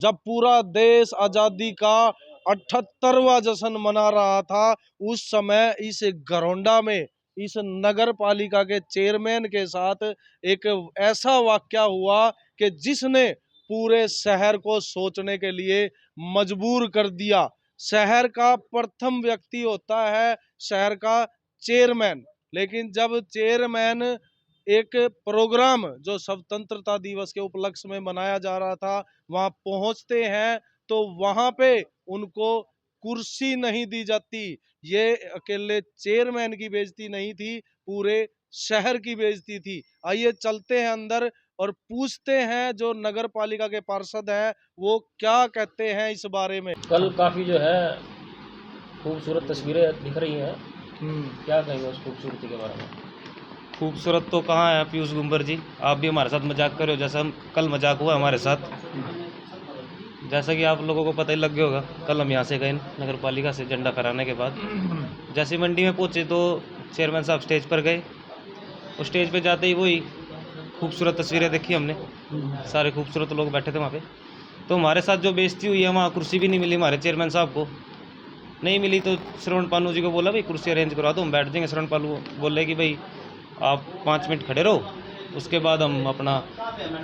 जब पूरा देश आजादी का 78वां जश्न मना रहा था, उस समय इस घरौंडा में इस नगर पालिका के चेयरमैन के साथ एक ऐसा वाकया हुआ कि जिसने पूरे शहर को सोचने के लिए मजबूर कर दिया। शहर का प्रथम व्यक्ति होता है शहर का चेयरमैन, लेकिन जब चेयरमैन एक प्रोग्राम जो स्वतंत्रता दिवस के उपलक्ष्य में मनाया जा रहा था वहां पहुंचते हैं, तो वहां पे उनको कुर्सी नहीं दी जाती। ये अकेले चेयरमैन की बेइज्जती नहीं थी, पूरे शहर की बेइज्जती थी। आइए चलते हैं अंदर और पूछते हैं जो नगर पालिका के पार्षद हैं वो क्या कहते हैं इस बारे में। कल काफ़ी जो है खूबसूरत तस्वीरें दिख रही हैं। क्या कहेंगे उस खूबसूरती के बारे में? खूबसूरत तो कहाँ है पीयूष गुंबर जी, आप भी हमारे साथ मजाक कर रहे हो जैसा हम कल मजाक हुआ हमारे साथ। जैसा कि आप लोगों को पता ही लग गया होगा, कल हम यहाँ से गए नगर पालिका से झंडा फहराने के बाद जैसे मंडी में पहुँचे तो चेयरमैन साहब स्टेज पर गए। उस स्टेज पे जाते ही वही खूबसूरत तस्वीरें देखी हमने, सारे खूबसूरत लोग बैठे थे वहाँ पे। तो हमारे साथ जो बेइज्जती हुई है, वहाँ कुर्सी भी नहीं मिली हमारे चेयरमैन साहब को, नहीं मिली। तो श्रवण पानू जी को बोला भाई कुर्सी अरेंज करा दो, हम बैठ जाएंगे। श्रवण पानू बोले कि भाई आप 5 मिनट खड़े रहो, उसके बाद हम अपना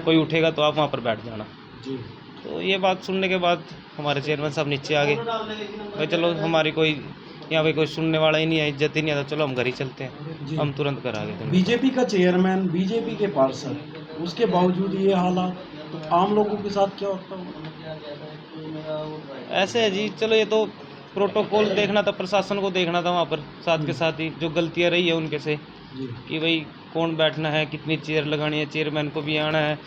कोई उठेगा तो आप वहाँ पर बैठ जाना जी। तो ये बात सुनने के बाद हमारे चेयरमैन साहब नीचे आ गए, भाई चलो हमारी कोई यहाँ पे कोई सुनने वाला ही नहीं है, इज्जत ही नहीं आता, चलो हम घर ही चलते हैं। हम तुरंत घर आ गए। बीजेपी का चेयरमैन, बीजेपी के पार्षद, उसके बावजूद ये हालात, तो आम लोगों के साथ क्या होता होगा? ऐसे है जी, चलो ये तो प्रोटोकॉल देखना था, प्रशासन को देखना था वहाँ पर साथ के साथ ही जो गलतियाँ रही है उनके से कि भाई कौन बैठना है, कितनी चेयर लगानी है, चेयरमैन को भी आना है।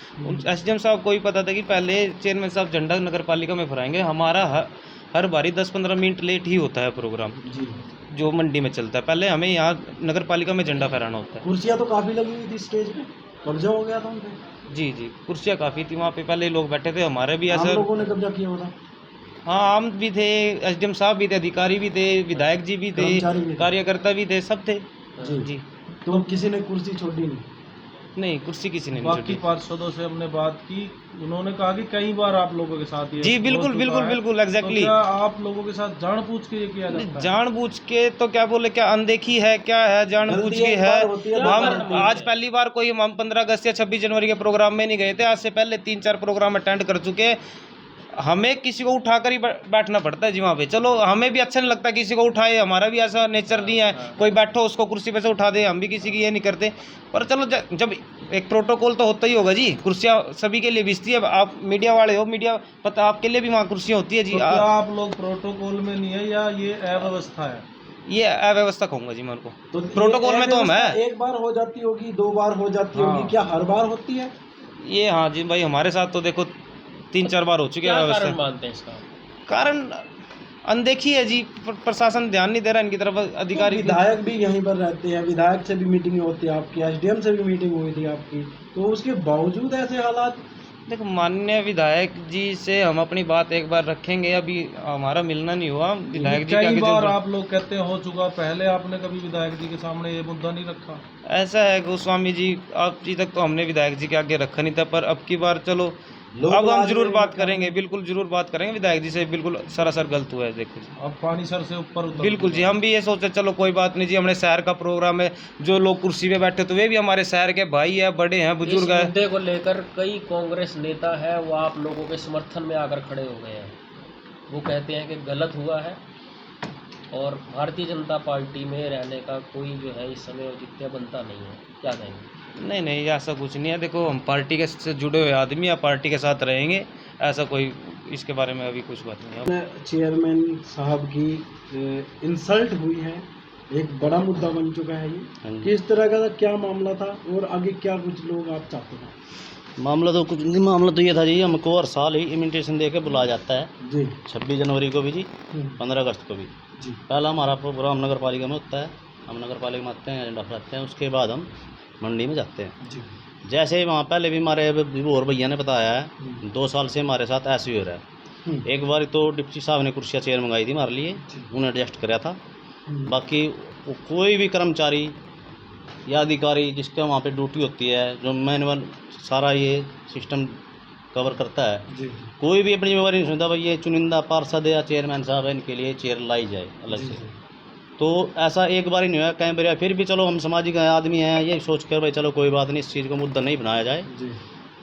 एसडीएम साहब को भी पता था कि पहले चेयरमैन साहब झंडा नगर पालिका में फहराएंगे। हमारा हर बारी 10-15 मिनट लेट ही होता है प्रोग्राम जो मंडी में चलता है, पहले हमें यहाँ नगर पालिका में झंडा फहराना होता है। कुर्सियाँ तो काफ़ी लगी हुई थी स्टेज पे, कब्जा हो गया था उन पे। जी जी, कुर्सियाँ काफ़ी थी वहाँ पे, पहले लोग बैठे थे, हमारे भी ऐसा लोगों ने कब्जा किया होता। हाँ, आम भी थे, एसडीएम साहब भी थे, अधिकारी भी थे, विधायक जी भी थे, कार्यकर्ता भी थे, सब थे जी जी। तो किसी ने कुर्सी छोड़ी नहीं, कुर्सी किसी ने नहीं बाकी पार्षदों से हमने बात की, उन्होंने कहा कि कई बार आप लोगों के साथ ये जी बिल्कुल बिल्कुल बिल्कुल एग्जैक्टली। तो क्या आप लोगों के साथ जानबूझ के ये किया जाता है? जानबूझ के तो क्या बोले, क्या अनदेखी है, क्या है, जानबूझ के है। हम आज पहली बार कोई हम 15 अगस्त या 26 जनवरी के प्रोग्राम में नहीं गए थे, आज से पहले 3-4 प्रोग्राम अटेंड कर चुके हैं। हमें किसी को उठाकर ही बैठना पड़ता है जी वहाँ पे। चलो हमें भी अच्छा नहीं लगता किसी को उठाए, हमारा भी ऐसा नेचर नहीं है कोई बैठो उसको कुर्सी पे से उठा दे, हम भी किसी की ये नहीं करते। पर चलो जब एक प्रोटोकॉल तो होता ही होगा जी, कुर्सियाँ सभी के लिए बिजती है। आप मीडिया वाले हो, मीडिया पता आपके लिए भी वहाँ कुर्सियाँ होती है जी। तो क्या आप लोग प्रोटोकॉल में नहीं है या ये अव्यवस्था है? ये अव्यवस्था कहूँगा जी मैं उनको। तो प्रोटोकॉल में तो हम है, एक बार हो जाती होगी, 2 बार हो जाती होगी, क्या हर बार होती है ये? हाँ जी भाई, हमारे साथ तो देखो 3-4 बार हो चुके हैं। क्या कारण मानते हैं इसका? कारण अनदेखी है जी, प्रशासन ध्यान नहीं दे रहा इनकी तरफ, अधिकारी। तो विधायक भी यहीं पर रहते हैं, विधायक से भी मीटिंग होती है आपकी, एसडीएम से भी मीटिंग हुई थी आपकी, तो उसके बावजूद ऐसे हालात। देखो माननीय विधायक जी से हम अपनी बात एक बार रखेंगे, अभी हमारा मिलना नहीं हुआ विधायक जी कई बार आप लोग कहते हो चुका, पहले आपने कभी विधायक जी के सामने ये मुद्दा नहीं रखा? ऐसा है गोस्वामी जी, आप जी तक तो हमने विधायक जी के आगे रखा नहीं था, पर अब की बार चलो अब हम जरूर बात करेंगे, बिल्कुल जरूर बात करेंगे विधायक जी से। बिल्कुल सरासर गलत हुआ है, देखो जी अब पानी सर से ऊपर बिल्कुल जी। हम भी ये सोचे चलो कोई बात नहीं जी, हमने शहर का प्रोग्राम है, जो लोग कुर्सी पे बैठे तो वे भी हमारे शहर के भाई है, बड़े हैं, बुजुर्ग है। मुद्दे को लेकर कई कांग्रेस नेता है वो आप लोगों के समर्थन में आकर खड़े हो गए हैं। वो कहते हैं कि गलत हुआ है और भारतीय जनता पार्टी में रहने का कोई जो है इस समय औचित्य बनता नहीं है, क्या कहेंगे? नहीं नहीं, ऐसा कुछ नहीं है। देखो हम पार्टी के से जुड़े हुए आदमी या पार्टी के साथ रहेंगे, ऐसा कोई इसके बारे में अभी कुछ बात नहीं है। चेयरमैन साहब की इंसल्ट हुई है, एक बड़ा मुद्दा बन चुका है ये, किस तरह का क्या मामला था और आगे क्या कुछ लोग आप चाहते हैं? मामला तो कुछ नहीं, मामला तो ये था जी, हमको हर साल ही इन्विटेशन दे के बुलाया जाता है जी, 26 जनवरी को भी जी, 15 अगस्त को भी जी। पहला हमारा प्रोग्राम नगर पालिका में होता है, हम नगर पालिका में आते हैं, एजेंडा फहराते हैं, उसके बाद हम मंडी में जाते हैं जी। जैसे वहाँ पहले भी हमारे और भैया ने बताया है, 2 साल से हमारे साथ ऐसे ही हो रहा है। एक बार तो डिप्टी साहब ने कुर्सियाँ चेयर मंगाई थी हमारे लिए, उन्हें एडजस्ट कराया था। बाकी कोई भी कर्मचारी या अधिकारी जिसका वहाँ पे ड्यूटी होती है, जो मैनुअल सारा ये सिस्टम कवर करता है, जी कोई भी अपनी जिम्मेवारी नहीं समझता भाई ये चुनिंदा पार्षद या चेयरमैन साहब है, इनके लिए चेयर लाई जाए अलग से। तो ऐसा एक बार ही नहीं हुआ, कई बार फिर भी चलो हम सामाजिक आदमी हैं, ये सोच कर भाई चलो कोई बात नहीं, इस चीज़ को मुद्दा नहीं बनाया जाए। जी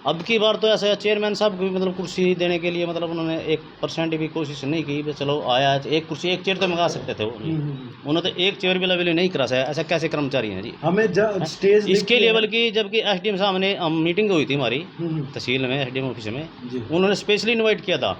अब की बार तो ऐसा है, चेयरमैन साहब को भी मतलब कुर्सी देने के लिए मतलब उन्होंने 1% भी कोशिश नहीं की, बस चलो आया है, एक कुर्सी एक चेयर तो मंगा सकते थे वो, उन्होंने तो एक चेयर भी लेवल नहीं करा सका। ऐसा कैसे कर्मचारी हैं जी? हमें स्टेज इसके लिए बल्कि जबकि एसडीएम साहब ने मीटिंग हुई थी हमारी तहसील में, एसडीएम ऑफिस में, जी उन्होंने स्पेशली इन्वाइट किया था,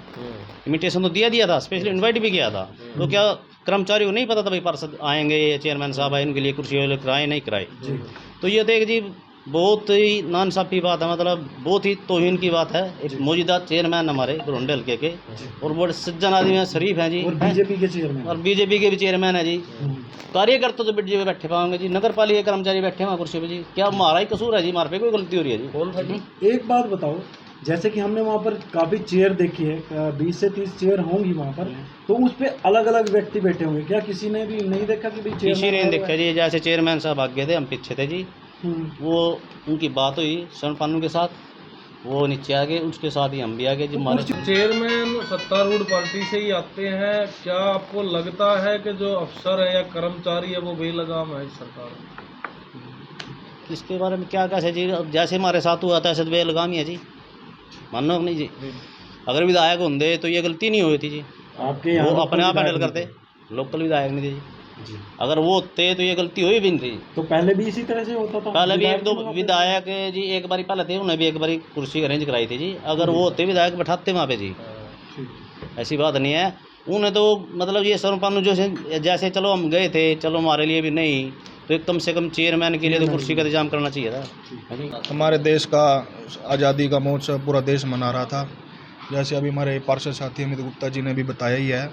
इन्विटेशन तो दिया था, स्पेशली इन्वाइट भी किया था। तो क्या कर्मचारी को नहीं पता था भाई पार्षद आएंगे, चेयरमैन साहब आए, इनके लिए कुर्सी वाले कराए नहीं कराए? जी तो ये देख जी बहुत ही नाइंसाफ़ी बात है, मतलब बहुत ही तौहीन की बात है। एक मौजूदा चेयरमैन हमारे घरोंडे हल्के के और बड़े सज्जन आदमी हैं, शरीफ हैं जी, और बीजेपी के चेयरमैन और बीजेपी के भी चेयरमैन है जी। कार्यकर्ता तो बीजेपी बैठे पाएंगे जी, नगर पालिका के कर्मचारी बैठे हैं कुर्सी पे जी, क्या हमारा ही कसूर है जी? हमारे पे कोई गलती हो रही है जी? कौन था जी? एक बात बताओ, जैसे कि हमने वहाँ पर काफ़ी चेयर देखी है, 20 से 30 चेयर होंगी वहाँ पर, तो उस पे अलग अलग व्यक्ति बैठे होंगे, क्या किसी ने भी नहीं देखा कि भाई किसी ने देखा जी? जैसे चेयरमैन साहब आगे थे, हम पीछे थे जी, वो उनकी बात हुई शरण पानू के साथ, वो नीचे आ गए, उसके साथ ही हम भी आ गए जी। हमारे चेयरमैन सत्तारूढ़ पार्टी से ही आते हैं, क्या आपको लगता है कि जो अफसर है या कर्मचारी है वो बेलगाम है इस सरकार में? इसके बारे में क्या कहे जी, अब जैसे हमारे साथ हुआ था ऐसे तो बेलगामी है जी, मानो नहीं जी। अगर विधायक होंगे तो ये गलती नहीं हुई थी जी, आपके वो अपने आप हैंडल करते, लोकल विधायक नहीं थे जी। अगर वो होते तो ये गलती हुई भी नहीं थी। तो पहले भी इसी तरह से होता था, पहले भी एक दो विधायक जी एक बारी पहले थे, उन्हें भी एक बारी कुर्सी अरेंज कराई थी जी। अगर वो होते विधायक बैठाते वहाँ पे जी, ऐसी बात नहीं है। उन्हें तो मतलब ये सरपानु जो जैसे चलो हम गए थे, चलो हमारे लिए भी नहीं तो एक कम से कम चेयरमैन के लिए तो कुर्सी का इंतजाम करना चाहिए था। हमारे देश का आज़ादी का महोत्सव पूरा देश मना रहा था, जैसे अभी हमारे पार्षद साथी अमित गुप्ता जी ने भी बताया ही है।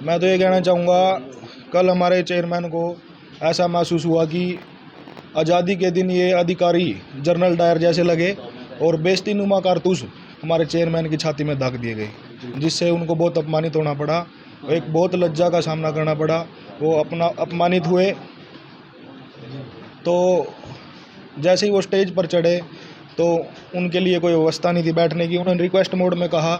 मैं तो ये कहना चाहूँगा, कल हमारे चेयरमैन को ऐसा महसूस हुआ कि आज़ादी के दिन ये अधिकारी जनरल डायर जैसे लगे और बेइज्जतीनुमा कारतूस हमारे चेयरमैन की छाती में दाग दिए गए, जिससे उनको बहुत अपमानित होना पड़ा, एक बहुत लज्जा का सामना करना पड़ा। वो अपमानित हुए। तो जैसे ही वो स्टेज पर चढ़े तो उनके लिए कोई व्यवस्था नहीं थी बैठने की। उन्होंने रिक्वेस्ट मोड में कहा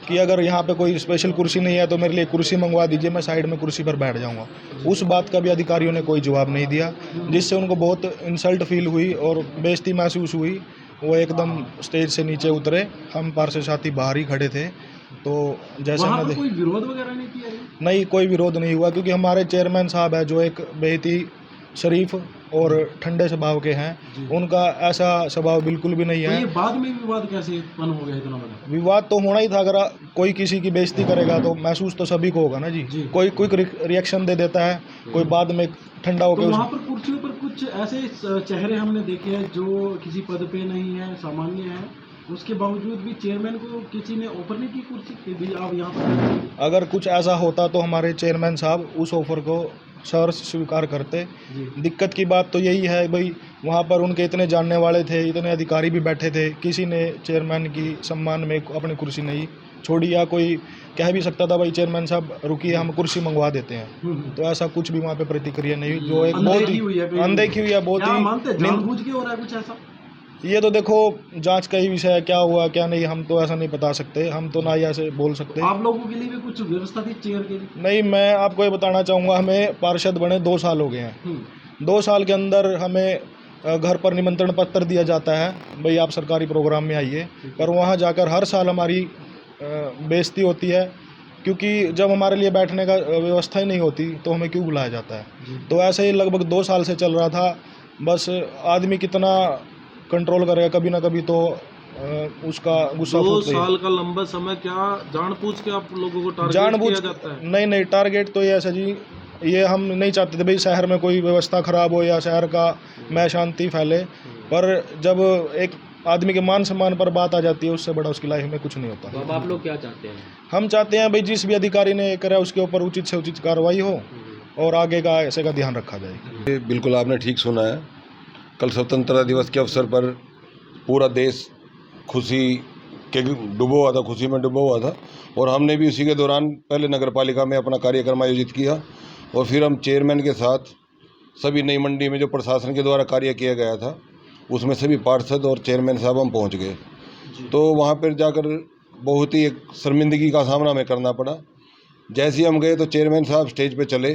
कि अगर यहाँ पे कोई स्पेशल कुर्सी नहीं है तो मेरे लिए कुर्सी मंगवा दीजिए, मैं साइड में कुर्सी पर बैठ जाऊँगा। उस बात का भी अधिकारियों ने कोई जवाब नहीं दिया, जिससे उनको बहुत इंसल्ट फील हुई और बेइज्जती महसूस हुई। वो एकदम स्टेज से नीचे उतरे, हम पार्षद साथी बाहर ही खड़े थे। तो जैसे मैं कोई विरोध वगैरह नहीं किया? नहीं, कोई विरोध नहीं हुआ, क्योंकि हमारे चेयरमैन साहब है जो एक बेहद ही शरीफ और ठंडे स्वभाव के हैं, उनका ऐसा स्वभाव बिल्कुल भी नहीं है। तो ये बाद में विवाद कैसे उत्पन्न हो गया इतना बड़ा? विवाद तो होना ही था, अगर कोई किसी की बेइज्जती करेगा तो महसूस तो सभी को होगा ना जी। कोई क्विक रिएक्शन दे देता है, कोई बाद में ठंडा होकर। तो वहाँ पर कुर्सियों पर कुछ ऐसे चेहरे हमने देखे हैं जो किसी पद पे नहीं है, सामान्य है, उसके बावजूद भी चेयरमैन को किसी ने ऑफर नहीं की कुर्सी कि भी आप यहाँ पर। अगर कुछ ऐसा होता तो हमारे चेयरमैन साहब उस ऑफर को सहर्ष स्वीकार करते। दिक्कत की बात तो यही है भाई, वहाँ पर उनके इतने जानने वाले थे, इतने अधिकारी भी बैठे थे, किसी ने चेयरमैन की सम्मान में अपनी कुर्सी नहीं छोड़ी, या कोई कह भी सकता था भाई चेयरमैन साहब रुकिए हम कुर्सी मंगवा देते हैं। तो ऐसा कुछ भी वहाँ पे प्रतिक्रिया नहीं हुई, जो एक बहुत ही अनदेखी हुई है, बहुत ही जानबूझ के हो रहा है कुछ ऐसा। ये तो देखो जांच का ही विषय है, क्या हुआ क्या नहीं हम तो ऐसा नहीं बता सकते, हम तो ना ही ऐसे बोल सकते। आप लोगों के लिए भी कुछ व्यवस्था थी चेयर के लिए? नहीं, मैं आपको ये बताना चाहूँगा, हमें पार्षद बने 2 साल हो गए हैं। 2 साल के अंदर हमें घर पर निमंत्रण पत्र दिया जाता है, भाई आप सरकारी प्रोग्राम में आइए, पर वहाँ जाकर हर साल हमारी बेइज्जती होती है, क्योंकि जब हमारे लिए बैठने का व्यवस्था ही नहीं होती तो हमें क्यों बुलाया जाता है। तो ऐसे ही लगभग 2 साल से चल रहा था। बस आदमी कितना कंट्रोल करेगा, कभी ना कभी तो उसका गुस्सा। 2 साल का लंबा समय, क्या जानबूझ के आप लोगों को टारगेट किया जाता है? नहीं, टारगेट तो ये ऐसा जी, ये हम नहीं चाहते थे भाई शहर में कोई व्यवस्था खराब हो या शहर का में शांति फैले, पर जब एक आदमी के मान सम्मान पर बात आ जाती है, उससे बड़ा उसकी लाइफ में कुछ नहीं होता। तो अब आप लोग क्या चाहते हैं? हम चाहते हैं भाई जिस भी अधिकारी ने करा उसके ऊपर उचित से उचित कार्रवाई हो और आगे का ऐसे का ध्यान रखा जाए। बिल्कुल आपने ठीक सुना है। कल स्वतंत्रता दिवस के अवसर पर पूरा देश खुशी के डूबा हुआ था, खुशी में डूबा हुआ था, और हमने भी उसी के दौरान पहले नगर पालिका में अपना कार्यक्रम आयोजित किया और फिर हम चेयरमैन के साथ सभी नई मंडी में जो प्रशासन के द्वारा कार्य किया गया था उसमें सभी पार्षद और चेयरमैन साहब हम पहुंच गए। तो वहाँ पर जाकर बहुत ही एक शर्मिंदगी का सामना हमें करना पड़ा। जैसे ही हम गए तो चेयरमैन साहब स्टेज पे चले,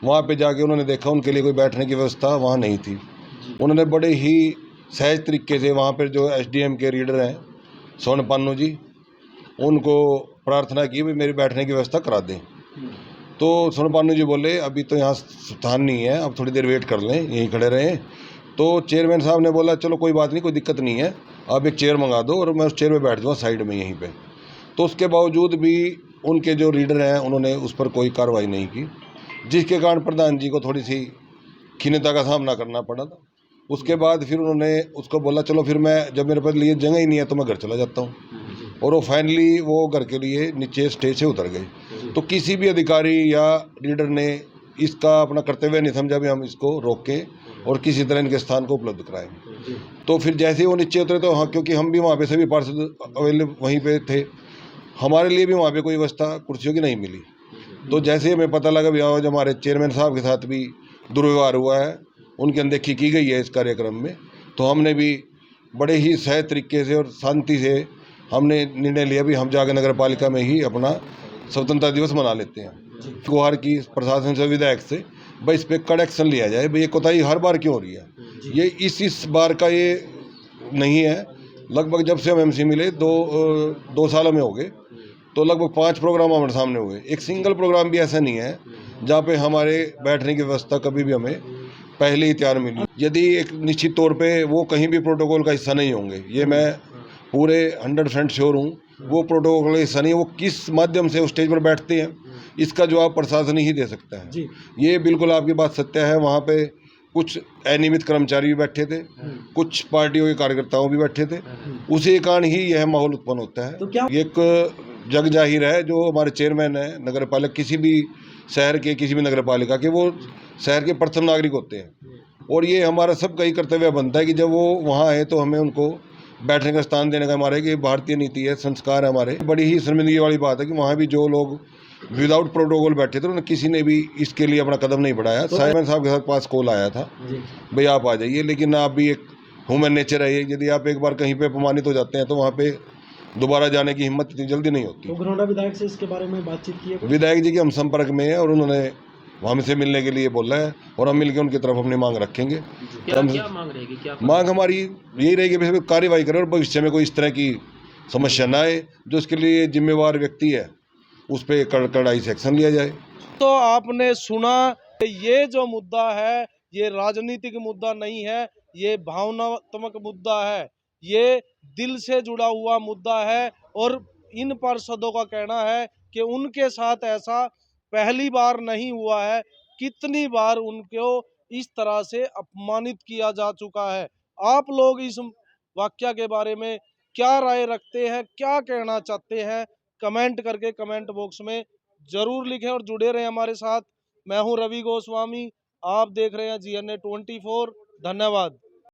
वहाँ पे जाके उन्होंने देखा उनके लिए कोई बैठने की व्यवस्था वहाँ नहीं थी। उन्होंने बड़े ही सहज तरीके से वहाँ पर जो एसडीएम के लीडर हैं स्वर्ण पान्नू जी, उनको प्रार्थना की भी मेरी बैठने की व्यवस्था करा दें। तो स्वर्ण पान्नू जी बोले अभी तो यहाँ स्थान नहीं है, अब थोड़ी देर वेट कर लें, यहीं खड़े रहें। तो चेयरमैन साहब ने बोला चलो कोई बात नहीं, कोई दिक्कत नहीं है, आप एक चेयर मंगा दो और मैं उस चेयर पे बैठ जाऊँगा साइड में यहीं पे। तो उसके बावजूद भी उनके जो लीडर हैं उन्होंने उस पर कोई कार्रवाई नहीं की, जिसके कारण प्रधान जी को थोड़ी सी खिन्नता का सामना करना पड़ा था। उसके बाद फिर उन्होंने उसको बोला चलो फिर मैं, जब मेरे पास लिए जगह ही नहीं है तो मैं घर चला जाता हूँ, और वो फाइनली वो घर के लिए नीचे स्टेज से उतर गए। तो किसी भी अधिकारी या लीडर ने इसका अपना कर्तव्य नहीं समझा भी हम इसको रोकें और किसी तरह इनके स्थान को उपलब्ध कराएं। तो फिर जैसे ही वो नीचे उतरे तो हाँ, क्योंकि हम भी वहाँ पे सभी पार्षद अवेलेबल वहीं पे थे, हमारे लिए भी वहाँ पे कोई व्यवस्था कुर्सियों की नहीं मिली। तो जैसे ही हमें पता लगा भी आज हमारे चेयरमैन साहब के साथ भी दुर्व्यवहार हुआ है, उनकी अनदेखी की गई है इस कार्यक्रम में, तो हमने भी बड़े ही सहज तरीके से और शांति से हमने निर्णय लिया भी हम जाकर नगर पालिका में ही अपना स्वतंत्रता दिवस मना लेते हैं। गुहार की प्रशासन से, विधायक से, भाई इस पर कड़ा एक्शन लिया जाए। भाई ये कोताही हर बार क्यों हो रही है? ये इस बार का ये नहीं है। लगभग जब से हम एमसी मिले दो सालों में हो गए, तो लगभग 5 प्रोग्राम हमारे सामने हुए। एक सिंगल प्रोग्राम भी ऐसा नहीं है जहाँ पे हमारे बैठने की व्यवस्था कभी भी हमें पहले ही तैयार मिली। यदि एक निश्चित तौर पे वो कहीं भी प्रोटोकॉल का हिस्सा नहीं होंगे, ये मैं पूरे 100% श्योर हूँ, वो प्रोटोकॉल का हिस्सा नहीं, वो किस माध्यम से उस स्टेज पर बैठते हैं इसका जवाब प्रशासन ही दे सकता है। ये बिल्कुल आपकी बात सत्य है। वहाँ पे कुछ अनियमित कर्मचारी भी बैठे थे, कुछ पार्टियों के कार्यकर्ताओं भी बैठे थे, उसी कारण ही यह माहौल उत्पन्न होता है। तो क्या एक जग जाहिर है जो हमारे चेयरमैन है नगर पालिका, किसी भी शहर के, किसी भी नगर पालिका के, वो शहर के प्रथम नागरिक होते हैं, और ये हमारा सबका ही कर्तव्य बनता है कि जब वो वहाँ आए तो हमें उनको बैठने का स्थान देने का, हमारे कि भारतीय नीति है, संस्कार है हमारे। बड़ी ही शर्मिंदगी वाली बात है कि वहाँ भी जो लोग विदाउट प्रोटोकॉल बैठे थे, उन्होंने किसी ने भी इसके लिए अपना कदम नहीं बढ़ाया। चेयरमैन साहब के साथ पास कॉल आया था भाई आप आ जाइए, लेकिन आप भी एक ह्यूमन नेचर है, यदि आप एक बार कहीं पे अपमानित हो जाते हैं तो वहाँ पे दोबारा जाने की हिम्मत इतनी जल्दी नहीं होती। तो घरौंडा विधायक से इसके बारे में बातचीत की है? विधायक जी के हम संपर्क में हैं और उन्होंने हमसे मिलने के लिए बोला है, और हम मिलकर उनकी तरफ अपनी मांग रखेंगे। क्या मांग रहेगी? क्या मांग हमारी यही रहेगी कि कार्रवाई करें और भविष्य में कोई इस तरह की समस्या ना आए, जो इसके लिए जिम्मेवार व्यक्ति है उस पर कड़ाई से एक्शन लिया जाए। तो आपने सुना, ये जो मुद्दा है ये राजनीतिक मुद्दा नहीं है, ये भावनात्मक मुद्दा है, ये दिल से जुड़ा हुआ मुद्दा है। और इन पार्षदों का कहना है कि उनके साथ ऐसा पहली बार नहीं हुआ है, कितनी बार उनको इस तरह से अपमानित किया जा चुका है। आप लोग इस वाकया के बारे में क्या राय रखते हैं, क्या कहना चाहते हैं, कमेंट करके कमेंट बॉक्स में जरूर लिखें और जुड़े रहें हमारे साथ। मैं हूं रवि गोस्वामी, आप देख रहे हैं GNA 24। धन्यवाद।